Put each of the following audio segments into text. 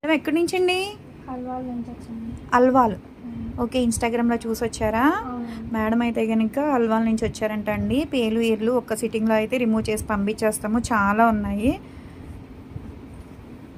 Madam ఎక్కడి నుంచి అండి? అల్వాల్ నుంచి వచ్చింది. అల్వాల్. ఓకే, ఇన్స్టాగ్రామ్లో చూసి వచ్చారా? అవును. మేడం అయితే కనుక అల్వాల్ నుంచి వచ్చారంట అండి. పేలు ఈర్లు ఒక్క సిట్టింగ్లో అయితే రిమూవ్ చేసి పంపించేస్తాము. చాలా ఉన్నాయి,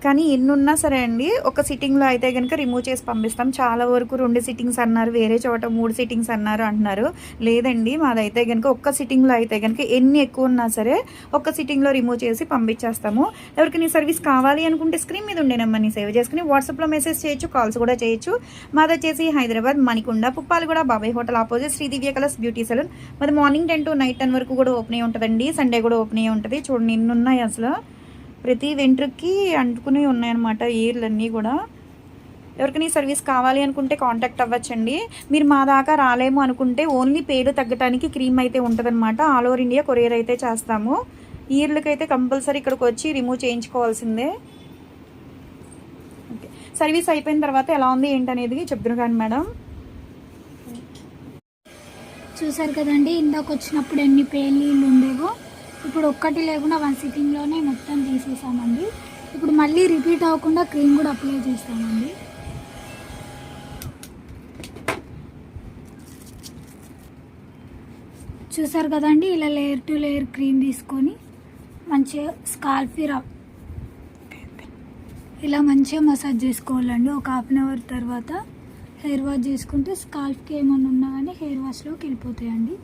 కానీ ఎన్ని ఉన్నా సరే అండి ఒక సిట్టింగ్లో అయితే కనుక రిమూవ్ చేసి పంపిస్తాం. చాలా వరకు 2 సిట్టింగ్స్ అన్నారు, వేరే చోట 3 సిట్టింగ్స్ అన్నారు అంటున్నారు. లేదండి, మాదైతే కనుక ఒక్క సిట్టింగ్లో అయితే కనుక ఎన్ని ఎక్కువ ఉన్నా సరే ఒక్క సిట్టింగ్లో రిమూవ్ చేసి పంపించేస్తాము. ఎవరికి నీ సర్వీస్ కావాలి అనుకుంటే స్క్రీన్ మీద ఉండే నెంబర్ని సేవ్ చేసుకుని వాట్సాప్లో మెసేజ్ చేయొచ్చు, కాల్స్ కూడా చేయొచ్చు. మాది వచ్చేసి హైదరాబాద్ మణికొండ పుప్పాలగూడ బాబాయ్ hotel opposite Sridivya colours beauty saloon. మాది మార్నింగ్ 10 to నైట్ 10 వరకు కూడా ఓపెన్ అయ్యి ఉంటుందండి. సండే కూడా ఓపెన్ అయ్యి ఉంటుంది. చూడండి ఎన్ని ఉన్నాయి అసలు, ప్రతి వెంట్రుకి అంటుకుని ఉన్నాయన్నమాట ఈర్లన్నీ కూడా. ఎవరికైనా సర్వీస్ కావాలి అనుకుంటే కాంటాక్ట్ అవ్వచ్చండి. మీరు మా దాకా రాలేము అనుకుంటే ఓన్లీ పేరు తగ్గడానికి క్రీమ్ అయితే ఉంటుందన్నమాట. ఆల్ ఓవర్ ఇండియా కొరియర్ అయితే చేస్తాము. ఈర్లకైతే కంపల్సరీ ఇక్కడికి వచ్చి రిమూవ్ చేయించుకోవాల్సిందే. ఓకే, సర్వీస్ అయిపోయిన తర్వాత ఎలా ఉంది ఏంటనేది చెప్తున్నా కానీ మేడం. చూసారు కదండి, ఇందాక వచ్చినప్పుడు ఎన్ని పేలీలు ఉండేవో ఇప్పుడు ఒక్కటి లేకుండా 1 సిట్టింగ్లోనే మొత్తం తీసేసామండి. ఇప్పుడు మళ్ళీ రిపీట్ అవ్వకుండా క్రీమ్ కూడా అప్లై చేస్తామండి. చూసారు కదండి, ఇలా లేయర్ టు లేయర్ క్రీమ్ తీసుకొని మంచిగా స్కాల్ఫీ ఇలా మంచిగా మసాజ్ చేసుకోవాలండి. ఒక 1/2 అవర్ తర్వాత హెయిర్ వాష్ చేసుకుంటే స్కాల్ఫ్కి ఏమైనా ఉన్నా కానీ హెయిర్ వాష్లోకి వెళ్ళిపోతాయండి.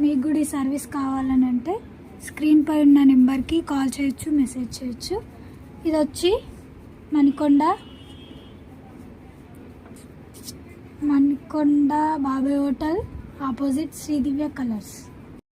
మీకు కూడా ఈ సర్వీస్ కావాలని అంటే స్క్రీన్ పై ఉన్న నెంబర్కి కాల్ చేయొచ్చు, మెసేజ్ చేయొచ్చు. ఇది వచ్చి మణికొండ బాబాయ్ హోటల్ ఆపోజిట్ శ్రీదివ్య కలర్స్.